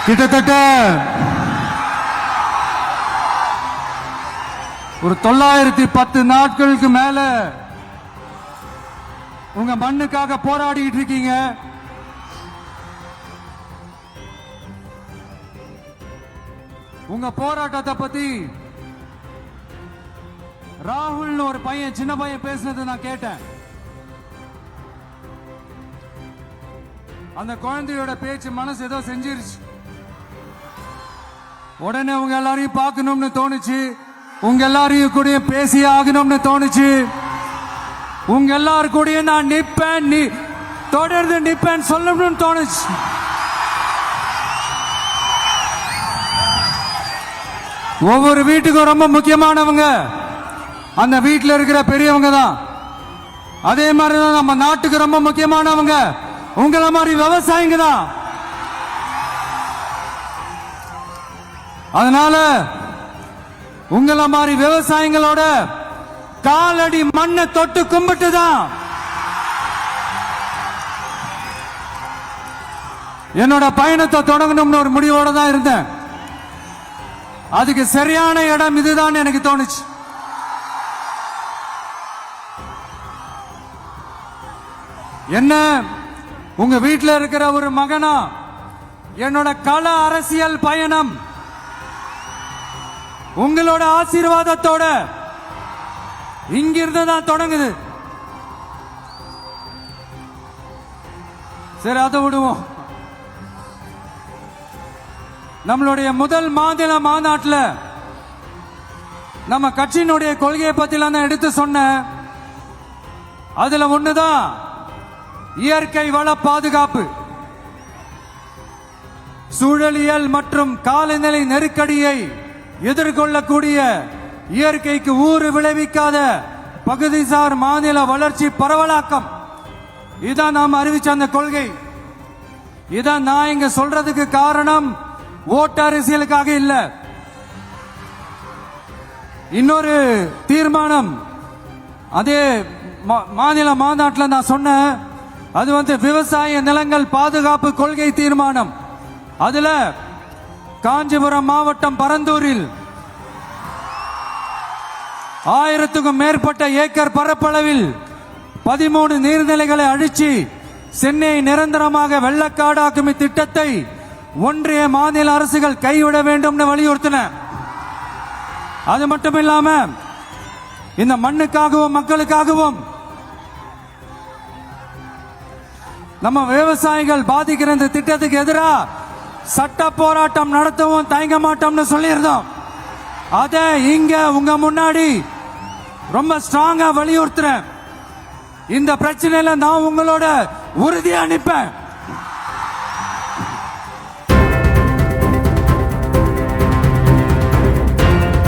கிட்டத்தட்ட ஒரு 910 நாட்களுக்கு மேல உங்க மண்ணுக்காக போராடிட்டு இருக்கீங்க. உங்க போராட்டத்தை பத்தி ராகுல்னு ஒரு பையன், சின்ன பையன் பேசுனது நான் கேட்டேன். அந்த குழந்தையோட பேச்சு மனசு ஏதோ செஞ்சிருச்சு. உடனே உங்க எல்லாரையும் பார்க்கணும்னு தோணுச்சு, உங்க எல்லாரையும் கூட பேசி ஆகணும்னு தோணுச்சு. உங்க எல்லாரு கூட நான் நிப்பேன், நீ தொடர்ந்து நிப்பேன் சொல்லணும்னு தோணுச்சு. ஒவ்வொரு வீட்டுக்கும் ரொம்ப முக்கியமானவங்க அந்த வீட்டில் இருக்கிற பெரியவங்க தான். அதே மாதிரி தான் நம்ம நாட்டுக்கு ரொம்ப முக்கியமானவங்க உங்கள மாதிரி விவசாயிங்க தான். அதனால உங்கள மாதிரி விவசாயிகளோட காலடி மண்ணை தொட்டு கும்பிட்டு தான் என்னோட பயணத்தை தொடங்கணும்னு ஒரு முடிவோட தான் இருந்தேன். அதுக்கு சரியான இடம் இதுதான் எனக்கு தோணுச்சு. என்ன உங்க வீட்டில் இருக்கிற ஒரு மகனா என்னோட கள அரசியல் பயணம் உங்களோட ஆசீர்வாதத்தோட இங்கிருந்து தான் தொடங்குது. சரி, அதை விடுவோம். நம்மளுடைய முதல் மாநில மாநாட்டில் நம்ம கட்சியினுடைய கொள்கையை பத்தி நான் எடுத்து சொன்னேன். அதுல ஒண்ணுதான் இயற்கை வள பாதுகாப்பு. சூழலியல் மற்றும் காலநிலை நெருக்கடியை எதிர்கொள்ளக்கூடிய இயற்கைக்கு ஊறு விளைவிக்காத பகுதிசார் மாநில வளர்ச்சி பரவலாக்கம். இதான் நாம் அறிவிச்ச அந்த கொள்கை. இதான் நான் இங்க சொல்றதுக்கு காரணம் ஓட்டு அரசியலுக்காக இல்ல. இன்னொரு தீர்மானம் அதே மாநில மாநாட்டில் நான் சொன்னேன். அது விவசாய நிலங்கள் பாதுகாப்பு கொள்கை தீர்மானம். அதுல காஞ்சிபுரம் மாவட்டம் பரந்தூரில் 1000க்கும் மேற்பட்ட ஏக்கர் பரப்பளவில் 13 நீர்நிலைகளை அழிச்சு சென்னையை நிரந்தரமாக வெள்ளக்காடாக்கும் இத்திட்டத்தை ஒன்றிய மாநில அரசுகள் கைவிட வேண்டும் வலியுறுத்தின. அது மட்டும் இல்லாம இந்த மண்ணுக்காகவும் மக்களுக்காகவும் நம்ம விவசாயிகள் பாதிக்கிற இந்த திட்டத்துக்கு எதிராக சட்ட போராட்டம் நடத்தவும் தயங்க மாட்டோம்னு சொல்லியிருந்தோம். அதை இங்க உங்க முன்னாடி ரொம்ப ஸ்ட்ராங்கா வலியுறுத்துறேன். இந்த பிரச்சனையில நான் உங்களோட உறுதியா நிற்பேன்.